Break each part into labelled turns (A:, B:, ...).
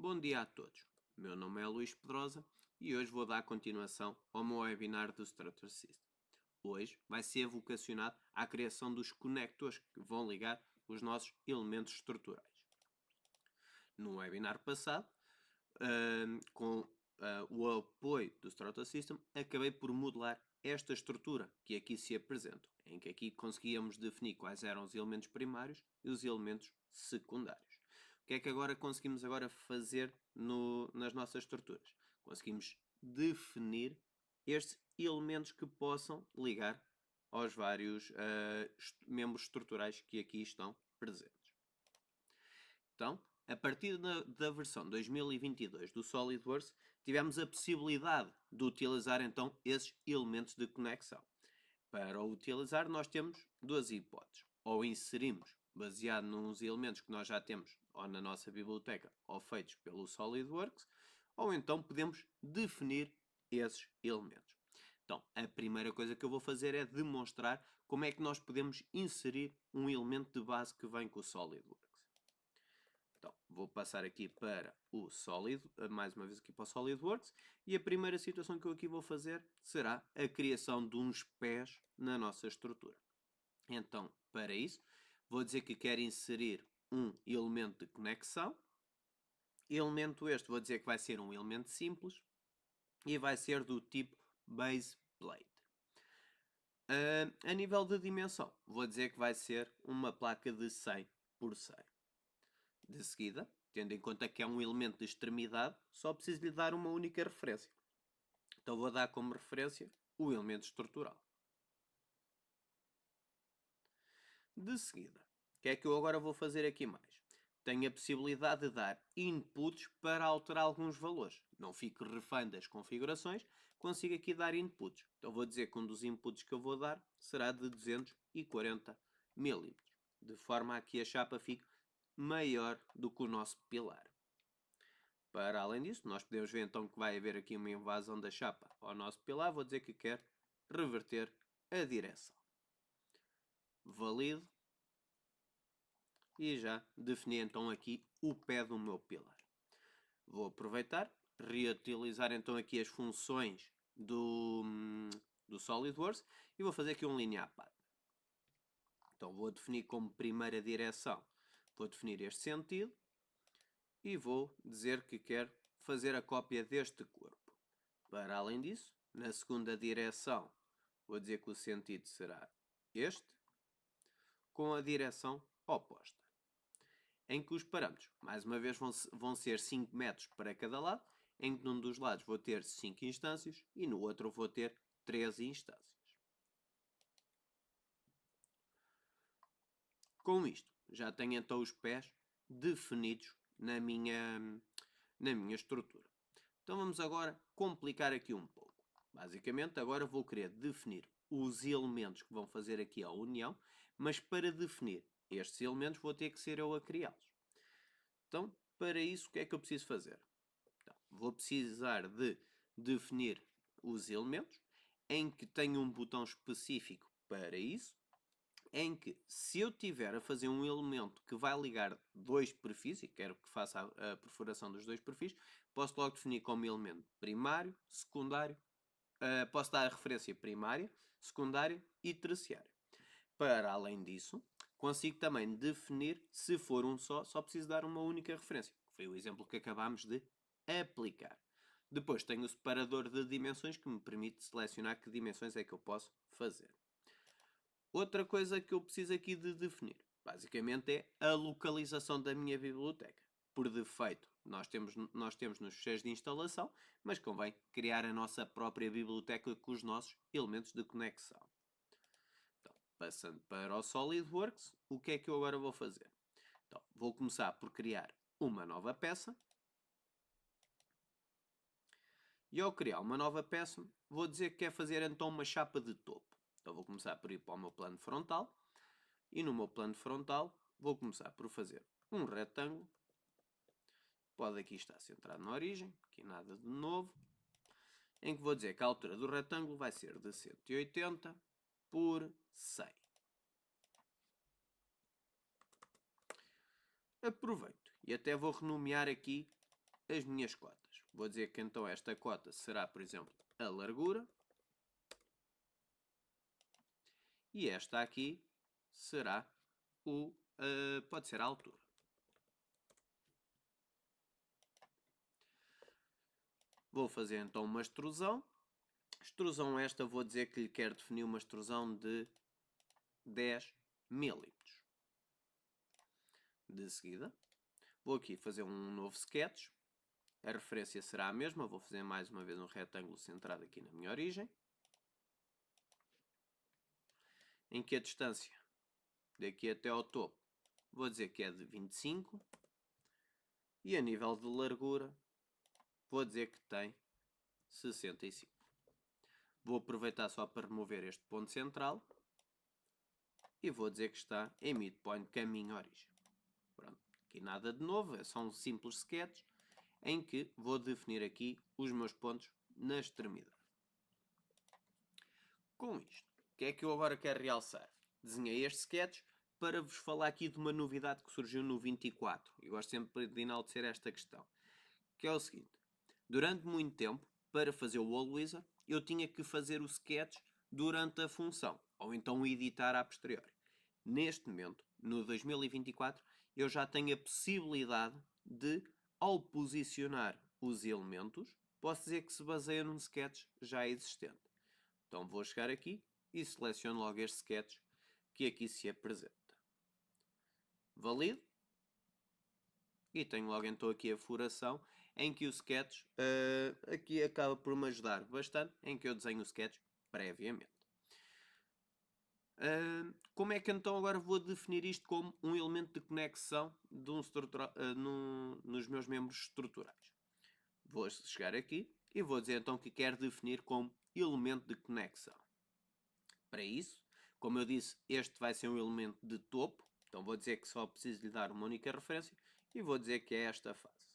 A: Bom dia a todos. Meu nome é Luís Pedrosa e hoje vou dar continuação ao meu webinar do Structure System. Hoje vai ser vocacionado à criação dos conectores que vão ligar os nossos elementos estruturais. No webinar passado, com o apoio do Structure System, acabei por modelar esta estrutura que aqui se apresenta, em que aqui conseguíamos definir quais eram os elementos primários e os elementos secundários. O que é que agora conseguimos fazer nas nossas estruturas? Conseguimos definir estes elementos que possam ligar aos vários membros estruturais que aqui estão presentes. Então, a partir da versão 2022 do SolidWorks, tivemos a possibilidade de utilizar então esses elementos de conexão. Para o utilizar, nós temos duas hipóteses. Ou inserimos, baseado nos elementos que nós já temos ou na nossa biblioteca ou feitos pelo SolidWorks, ou então podemos definir esses elementos. Então, a primeira coisa que eu vou fazer é demonstrar como é que nós podemos inserir um elemento de base que vem com o SolidWorks. Então, vou passar aqui para o mais uma vez aqui para o SolidWorks, e a primeira situação que eu aqui vou fazer será a criação de uns pés na nossa estrutura. Então, para isso, vou dizer que quero inserir um elemento de conexão. Elemento este, vou dizer que vai ser um elemento simples e vai ser do tipo Base Plate. A nível de dimensão, vou dizer que vai ser uma placa de 100 por 100. De seguida, tendo em conta que é um elemento de extremidade, só preciso lhe dar uma única referência. Então vou dar como referência o elemento estrutural. De seguida, o que é que eu agora vou fazer aqui mais? Tenho a possibilidade de dar inputs para alterar alguns valores. Não fico refém das configurações, consigo aqui dar inputs. Então vou dizer que um dos inputs que eu vou dar será de 240 mm, de forma a que a chapa fique maior do que o nosso pilar. Para além disso, nós podemos ver então que vai haver aqui uma invasão da chapa ao nosso pilar. Vou dizer que quero reverter a direção. Valido. E já defini então aqui o pé do meu pilar. Vou aproveitar, reutilizar então aqui as funções do SolidWorks e vou fazer aqui um linear path. Então vou definir como primeira direção, vou definir este sentido e vou dizer que quero fazer a cópia deste corpo. Para além disso, na segunda direção, vou dizer que o sentido será este, com a direção oposta. Em que os parâmetros, mais uma vez, vão ser 5 metros para cada lado, em que num dos lados vou ter 5 instâncias e no outro vou ter 13 instâncias. Com isto, já tenho então os pés definidos na minha estrutura. Então vamos agora complicar aqui um pouco. Basicamente, agora vou querer definir os elementos que vão fazer aqui a união, mas para definir estes elementos vou ter que ser eu a criá-los. Então, para isso, o que é que eu preciso fazer? Então, vou precisar de definir os elementos, em que tenho um botão específico para isso, em que se eu tiver a fazer um elemento que vai ligar dois perfis, e quero que faça a perfuração dos dois perfis, posso logo definir como elemento primário, secundário, posso dar a referência primária, secundária e terciário. Para além disso, consigo também definir, se for um só preciso dar uma única referência, que foi o exemplo que acabámos de aplicar. Depois tenho o separador de dimensões que me permite selecionar que dimensões é que eu posso fazer. Outra coisa que eu preciso aqui de definir, basicamente, é a localização da minha biblioteca. Por defeito, nós temos nos fecheiros de instalação, mas convém criar a nossa própria biblioteca com os nossos elementos de conexão. Então, passando para o SolidWorks, o que é que eu agora vou fazer? Então, vou começar por criar uma nova peça. E ao criar uma nova peça, vou dizer que quero fazer então uma chapa de topo. Então vou começar por ir para o meu plano frontal. E no meu plano frontal, vou começar por fazer um retângulo. Pode aqui estar centrado na origem, aqui nada de novo. Em que vou dizer que a altura do retângulo vai ser de 180 por 100. Aproveito e até vou renomear aqui as minhas cotas. Vou dizer que então esta cota será, por exemplo, a largura. E esta aqui será pode ser a altura. Vou fazer então uma extrusão. Extrusão esta, vou dizer que lhe quero definir uma extrusão de 10 milímetros. De seguida, vou aqui fazer um novo sketch. A referência será a mesma. Vou fazer mais uma vez um retângulo centrado aqui na minha origem. Em que a distância daqui até ao topo, vou dizer que é de 25. E a nível de largura, vou dizer que tem 65. Vou aproveitar só para remover este ponto central. E vou dizer que está em midpoint caminho origem. Pronto, aqui nada de novo, é só um simples sketch em que vou definir aqui os meus pontos na extremidade. Com isto, o que é que eu agora quero realçar? Desenhei este sketch para vos falar aqui de uma novidade que surgiu no 24. Eu gosto sempre de enaltecer esta questão. Que é o seguinte. Durante muito tempo, para fazer o Wall Wizard, eu tinha que fazer o sketch durante a função, ou então editar a posteriori. Neste momento, no 2024, eu já tenho a possibilidade de, ao posicionar os elementos, posso dizer que se baseia num sketch já existente. Então vou chegar aqui e seleciono logo este sketch que aqui se apresenta. Valido. E tenho logo então aqui a furação em que o sketch aqui acaba por me ajudar bastante, em que eu desenho o sketch previamente. Como é que então agora vou definir isto como um elemento de conexão de nos meus membros estruturais? Vou chegar aqui e vou dizer então que quero definir como elemento de conexão. Para isso, como eu disse, este vai ser um elemento de topo, então vou dizer que só preciso lhe dar uma única referência e vou dizer que é esta fase.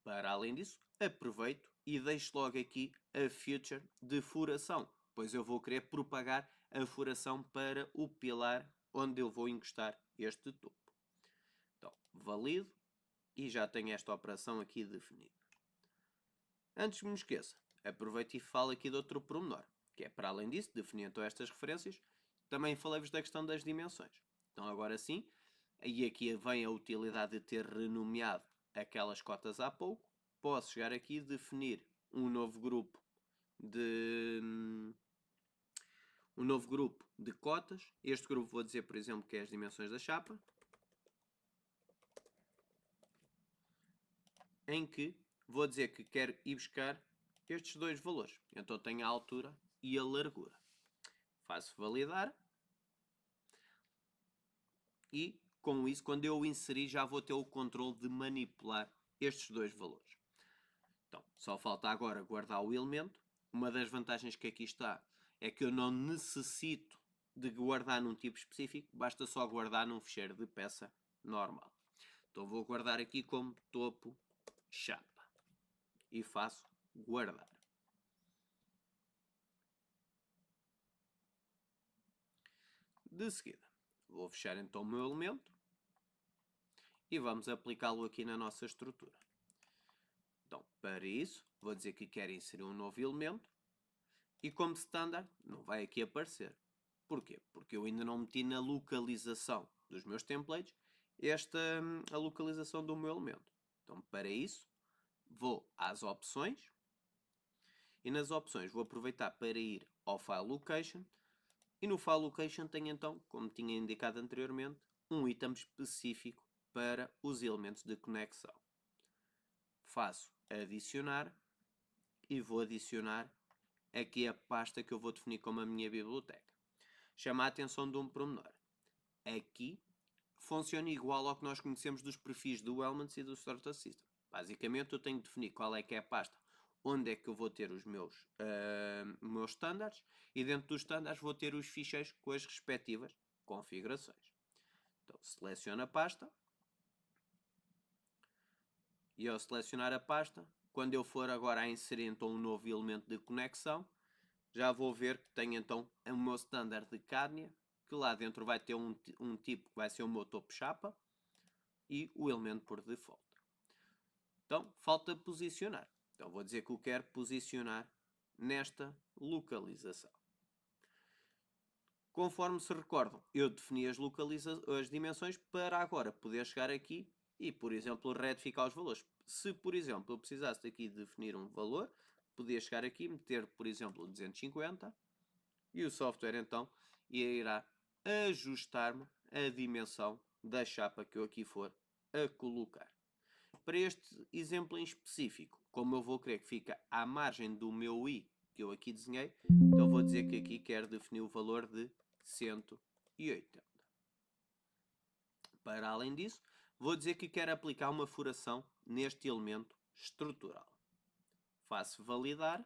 A: Para além disso, aproveito e deixo logo aqui a feature de furação, pois eu vou querer propagar a furação para o pilar onde eu vou encostar este topo. Então, valido e já tenho esta operação aqui definida. Antes que me esqueça, aproveito e falo aqui de outro pormenor, que é, para além disso, definir então estas referências, também falei-vos da questão das dimensões. Então, agora sim, e aqui vem a utilidade de ter renomeado aquelas cotas há pouco, posso chegar aqui e definir um novo grupo de cotas. Este grupo vou dizer, por exemplo, que é as dimensões da chapa, em que vou dizer que quero ir buscar estes dois valores. Então tenho a altura e a largura. Faço validar. E com isso, quando eu inserir, já vou ter o controle de manipular estes dois valores. Então, só falta agora guardar o elemento. Uma das vantagens que aqui está é que eu não necessito de guardar num tipo específico, basta só guardar num ficheiro de peça normal. Então vou guardar aqui como topo chapa e faço guardar. De seguida, vou fechar então o meu elemento e vamos aplicá-lo aqui na nossa estrutura. Então, para isso, vou dizer que quero inserir um novo elemento e como standard não vai aqui aparecer. Porquê? Porque eu ainda não meti na localização dos meus templates a localização do meu elemento. Então, para isso, vou às opções e nas opções vou aproveitar para ir ao File Location e no File Location tenho então, como tinha indicado anteriormente, um item específico para os elementos de conexão. Faço adicionar e vou adicionar aqui a pasta que eu vou definir como a minha biblioteca. Chama a atenção de um pormenor. Aqui funciona igual ao que nós conhecemos dos perfis do Elements e do Starter System. Basicamente eu tenho que definir qual é que é a pasta onde é que eu vou ter os meus standards e dentro dos standards vou ter os ficheiros com as respectivas configurações. Então seleciono a pasta e ao selecionar a pasta, quando eu for agora a inserir então um novo elemento de conexão, já vou ver que tenho então o meu standard de Cadnia, que lá dentro vai ter um tipo que vai ser o meu topo chapa e o elemento por default. Então, falta posicionar. Então, vou dizer que eu quero posicionar nesta localização. Conforme se recordam, eu defini as dimensões para agora poder chegar aqui e, por exemplo, retificar os valores. Se, por exemplo, eu precisasse aqui definir um valor, podia chegar aqui, meter, por exemplo, 250 e o software então irá ajustar-me a dimensão da chapa que eu aqui for a colocar. Para este exemplo em específico, como eu vou querer que fique à margem do meu i que eu aqui desenhei, então vou dizer que aqui quero definir o valor de 180. Para além disso, vou dizer que quero aplicar uma furação neste elemento estrutural. Faço validar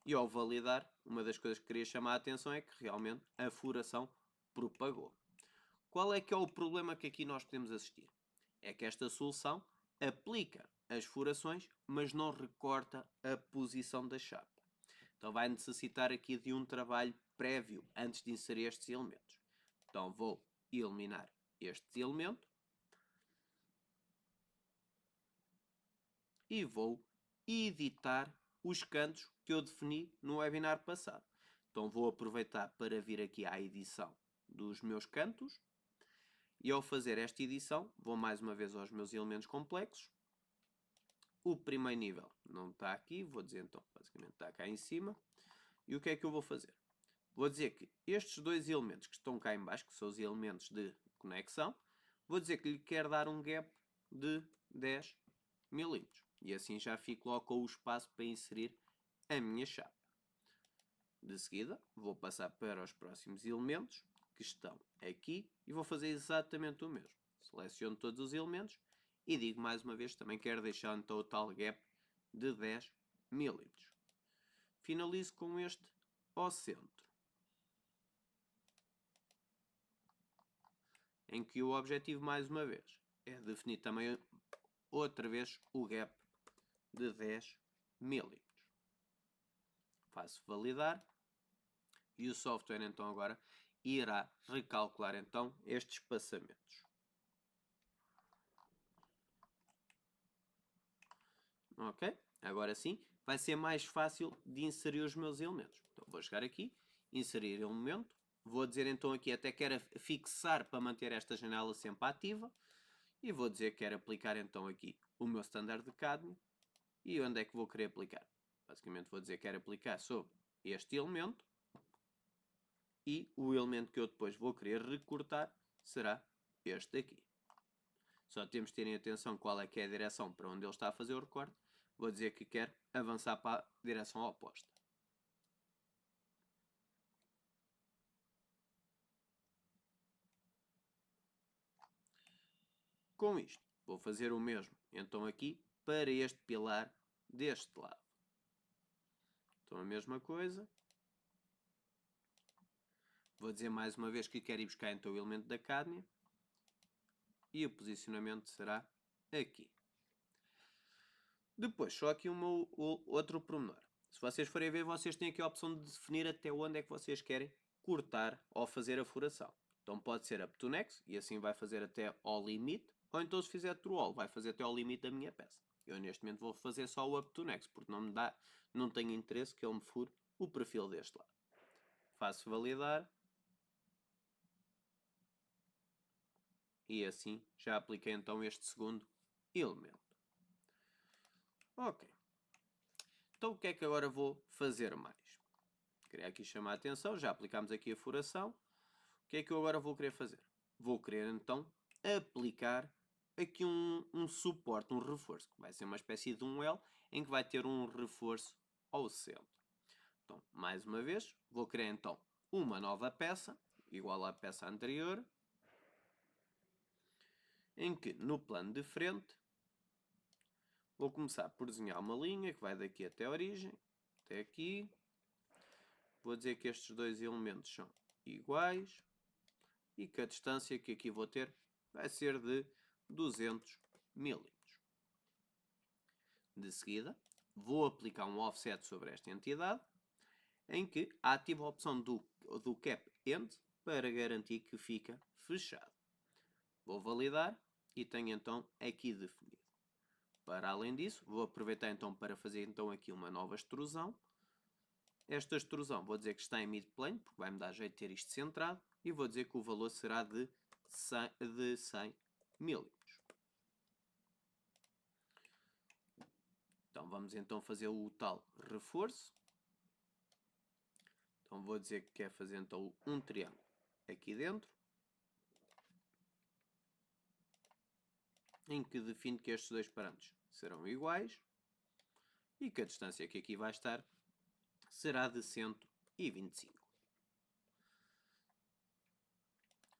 A: e ao validar, uma das coisas que queria chamar a atenção é que realmente a furação propagou. Qual é que é o problema que aqui nós podemos assistir? É que esta solução aplica as furações, mas não recorta a posição da chapa. Então vai necessitar aqui de um trabalho prévio antes de inserir estes elementos. Então vou eliminar este elemento e vou editar os cantos que eu defini no webinar passado. Então vou aproveitar para vir aqui à edição dos meus cantos e ao fazer esta edição vou mais uma vez aos meus elementos complexos. O primeiro nível não está aqui, vou dizer então basicamente está cá em cima. E o que é que eu vou fazer? Vou dizer que estes dois elementos que estão cá em baixo, que são os elementos de conexão, vou dizer que lhe quero dar um gap de 10 milímetros. E assim já fico logo com o espaço para inserir a minha chapa. De seguida, vou passar para os próximos elementos, que estão aqui, e vou fazer exatamente o mesmo. Seleciono todos os elementos e digo mais uma vez, também quero deixar então o tal gap de 10 milímetros. Finalizo com este ao centro, em que o objetivo, mais uma vez, é definir também outra vez o gap de 10 milímetros. Faço validar e o software então agora irá recalcular então estes espaçamentos. Ok? Agora sim, vai ser mais fácil de inserir os meus elementos. Então vou chegar aqui, inserir elemento, vou dizer então aqui até quero fixar para manter esta janela sempre ativa e vou dizer que quero aplicar então aqui o meu standard de cádmio e onde é que vou querer aplicar? Basicamente vou dizer que quero aplicar sobre este elemento e o elemento que eu depois vou querer recortar será este aqui. Só temos de terem atenção qual é que é a direção para onde ele está a fazer o recorte. Vou dizer que quero avançar para a direção oposta. Com isto, vou fazer o mesmo então aqui para este pilar deste lado. Então a mesma coisa. Vou dizer mais uma vez que quero ir buscar então o elemento da cádmia. E o posicionamento será aqui. Depois, só aqui outro pormenor. Se vocês forem ver, vocês têm aqui a opção de definir até onde é que vocês querem cortar ou fazer a furação. Então pode ser up to next, e assim vai fazer até ao limite, ou então se fizer true all, vai fazer até ao limite da minha peça. Eu neste momento vou fazer só o up to next, porque não tenho interesse que ele me fure o perfil deste lado. Faço validar. E assim já apliquei então este segundo elemento. Ok. Então o que é que agora vou fazer mais? Queria aqui chamar a atenção, já aplicámos aqui a furação. O que é que eu agora vou querer fazer? Vou querer então aplicar aqui um suporte, um reforço, que vai ser uma espécie de um L, em que vai ter um reforço ao centro. Então, mais uma vez, vou criar então uma nova peça, igual à peça anterior, em que no plano de frente vou começar por desenhar uma linha que vai daqui até a origem, até aqui. Vou dizer que estes dois elementos são iguais e que a distância que aqui vou ter vai ser de 200 milímetros. De seguida, vou aplicar um offset sobre esta entidade, em que ativo a opção do Cap End para garantir que fica fechado. Vou validar e tenho então aqui definido. Para além disso, vou aproveitar então para fazer então aqui uma nova extrusão. Esta extrusão vou dizer que está em mid-plane, porque vai-me dar jeito de ter isto centrado, e vou dizer que o valor será de 100 milímetros. Então vamos então fazer o tal reforço. Então vou dizer que quer fazer então um triângulo aqui dentro, em que defino que estes dois parâmetros serão iguais e que a distância que aqui vai estar será de 125.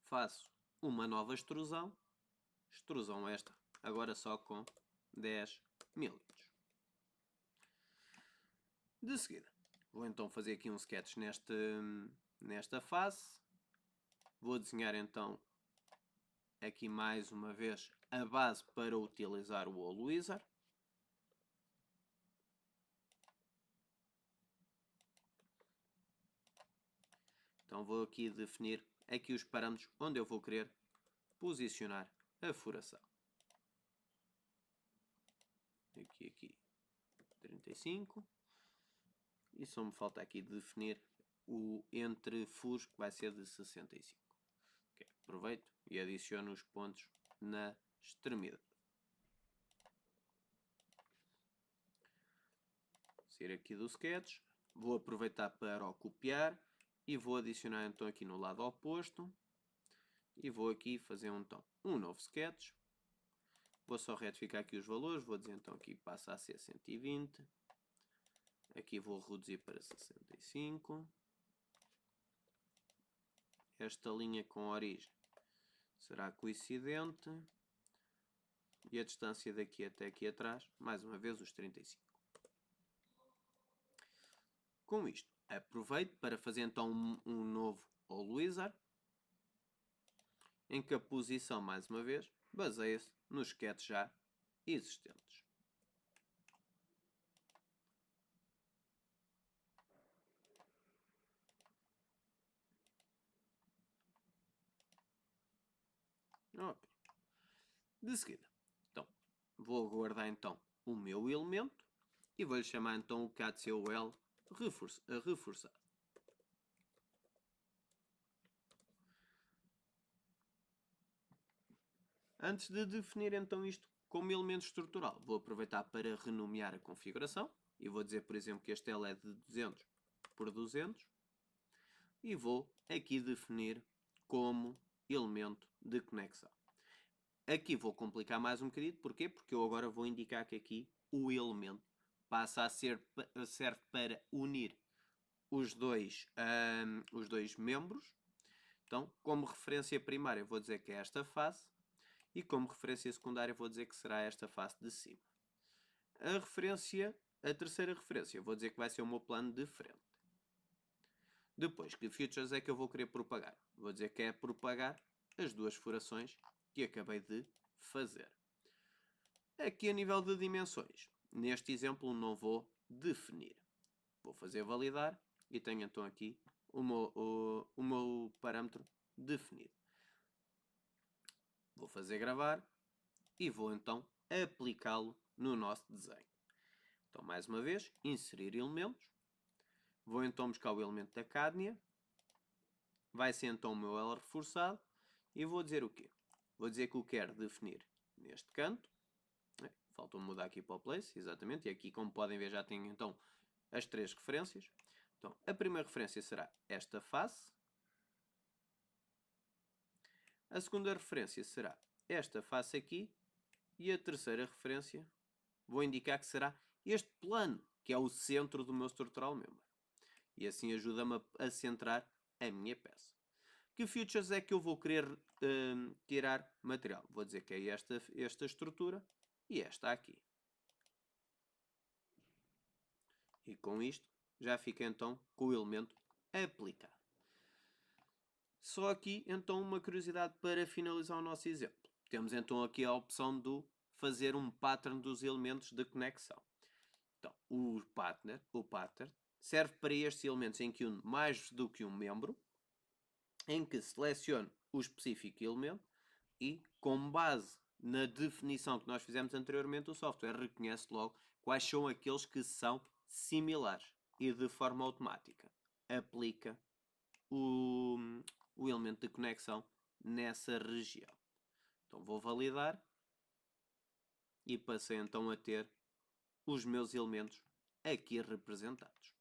A: Faço uma nova extrusão esta, agora só com 10 milímetros. De seguida, vou então fazer aqui um sketch nesta face. Vou desenhar então aqui mais uma vez a base para utilizar o Holo Wizard. Então vou aqui definir aqui os parâmetros onde eu vou querer posicionar a furação. Aqui 35. E só me falta aqui definir o entre furos, que vai ser de 65. Okay. Aproveito e adiciono os pontos na extremidade. Sair aqui do sketch, vou aproveitar para o copiar e vou adicionar então aqui no lado oposto e vou aqui fazer então um novo sketch. Vou só retificar aqui os valores, vou dizer então aqui passa a ser 120. Aqui vou reduzir para 65. Esta linha com origem será coincidente. E a distância daqui até aqui atrás, mais uma vez, os 35. Com isto, aproveito para fazer então um novo Holo Wizard, em que a posição, mais uma vez, baseia-se nos sketches já existentes. Ok. De seguida, então, vou guardar então o meu elemento e vou-lhe chamar então o CAD-COL reforçado. Antes de definir então isto como elemento estrutural, vou aproveitar para renomear a configuração e vou dizer, por exemplo, que este L é de 200 por 200 e vou aqui definir como elemento de conexão. Aqui vou complicar mais um bocadinho, porquê? Porque eu agora vou indicar que aqui o elemento passa a serve para unir os dois membros. Então, como referência primária, vou dizer que é esta face. E como referência secundária, vou dizer que será esta face de cima. A terceira referência, vou dizer que vai ser o meu plano de frente. Depois, que features é que eu vou querer propagar? Vou dizer que é propagar as duas furações que acabei de fazer. Aqui a nível de dimensões, neste exemplo não vou definir. Vou fazer validar e tenho então aqui o meu parâmetro definido. Vou fazer gravar e vou então aplicá-lo no nosso desenho. Então, mais uma vez, inserir elementos. Vou então buscar o elemento da cádmia. Vai ser então o meu L reforçado. E vou dizer o quê? Vou dizer que o quero definir neste canto. Faltou mudar aqui para o place, exatamente. E aqui, como podem ver, já tenho então as três referências. Então, a primeira referência será esta face. A segunda referência será esta face aqui. E a terceira referência vou indicar que será este plano, que é o centro do meu structural member. E assim ajuda-me a centrar a minha peça. Que features é que eu vou querer tirar material? Vou dizer que é esta estrutura e esta aqui. E com isto já fica então com o elemento aplicado. Só aqui então uma curiosidade para finalizar o nosso exemplo. Temos então aqui a opção do fazer um pattern dos elementos de conexão. Então, o pattern serve para estes elementos em que une mais do que um membro, em que seleciono o específico elemento e, com base na definição que nós fizemos anteriormente, o software reconhece logo quais são aqueles que são similares e de forma automática aplica o, o elemento de conexão nessa região. Então vou validar e passei então a ter os meus elementos aqui representados.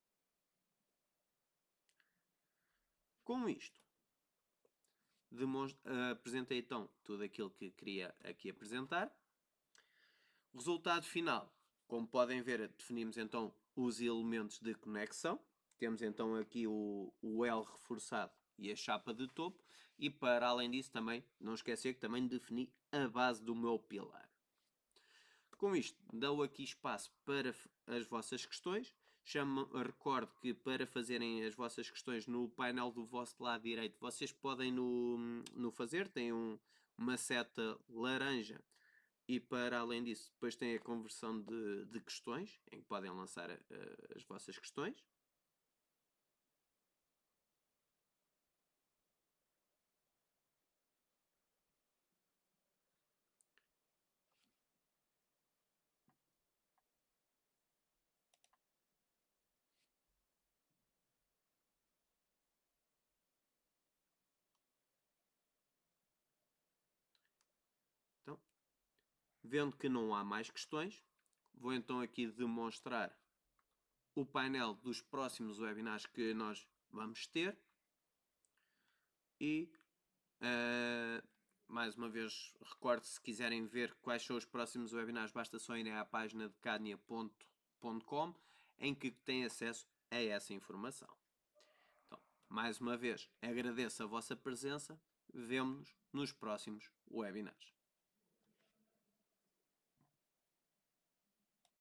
A: Com isto, apresentei então tudo aquilo que queria aqui apresentar. Resultado final, como podem ver, definimos então os elementos de conexão. Temos então aqui o L reforçado e a chapa de topo. E para além disso também, não esquecer que também defini a base do meu pilar. Com isto, dou aqui espaço para as vossas questões. Recordo que para fazerem as vossas questões no painel do vosso lado direito, vocês podem no fazer, tem uma seta laranja e para além disso, depois tem a conversão de questões, em que podem lançar as vossas questões. Então, vendo que não há mais questões, vou então aqui demonstrar o painel dos próximos webinars que nós vamos ter. E, mais uma vez, recordo, se quiserem ver quais são os próximos webinars, basta só irem à página de cadnia.com, em que têm acesso a essa informação. Então, mais uma vez, agradeço a vossa presença. Vemo-nos nos próximos webinars.